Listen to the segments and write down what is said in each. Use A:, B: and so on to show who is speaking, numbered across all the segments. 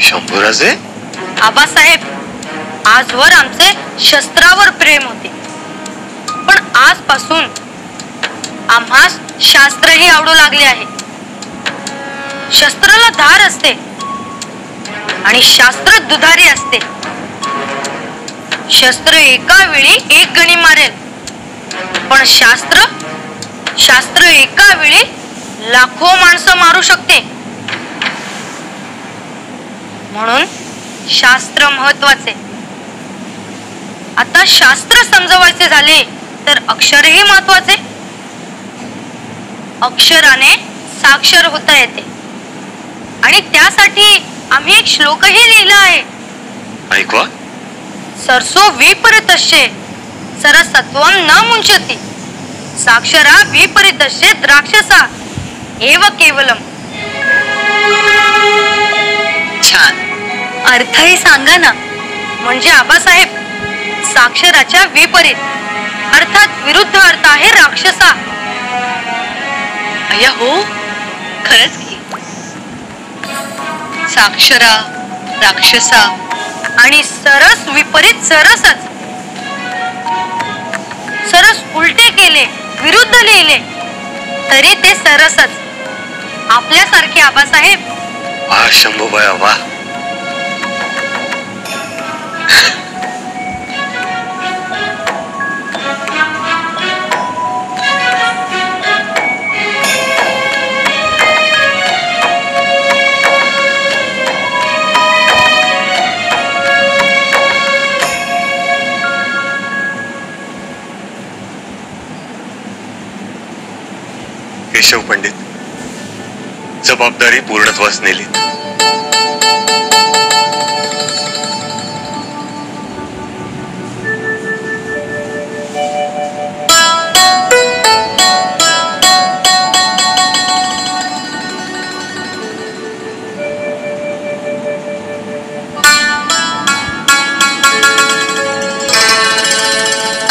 A: शंभूराजे?
B: आबासाहेब, आजवर आमचे शस्त्रावर प्रेम होते, पण आजपासून आम्हास शास्त्रही आवडू लागले आहे. शस्त्राला धार असते आणि शास्त्र दुधारी असते. शस्त्र एका वेळी एक गणी मारेल, पण शास्त्र एका वेळी लाखो माणसं मारू शकते. म्हणून शास्त्र महत्वाचे. आता शास्त्र समजवायचे झाले तर अक्षरही महत्वाचे. अक्षराने साक्षर होता येते आणि त्यासाठी आम्ही एक श्लोकही लिहिला आहे.
A: ऐकवा.
B: सरसो विपरीतस्य सरसत्वं न मुंचति, साक्षरा विपरीतस्य द्राक्षसा एव केवलम.
C: छान. अर्थही सांगा ना.
B: म्हणजे आबासाहेब, साक्षराच्या विपरीत अर्थात विरुद्ध अर्थ आहे राक्षसा.
C: अय्या हो, खरंच की. साक्षरा राक्षसा
B: आणि सरस विपरीत सरसच. सरस उलटे केले, विरुद्ध लिहिले तरी ते सरसच. आपल्यासारखे आबासाहेब.
A: वाह शंभूबाया वाह. केशव पंडित, जबाबदारी पूर्णत्वास नेली.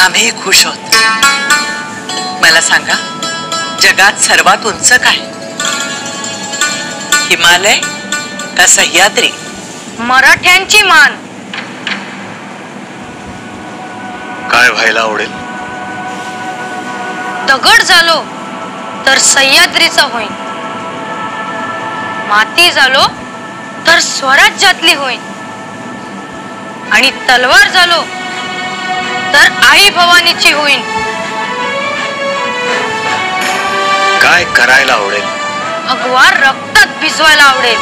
C: आम्ही खुश आहोत. मला सांगा, जगात सर्वात उंच काय? हिमालय का सह्याद्री?
B: मराठ्यांची मान.
A: काय व्हायला आवडेल?
B: दगड झालो तर सह्याद्रीचा होईन, माती झालो तर स्वराज्यातली होईन, आणि तलवार झालो तर आई भवानीची होईन.
A: काय करायला आवडेल?
B: भगवा रक्तात भिजवायला आवडेल.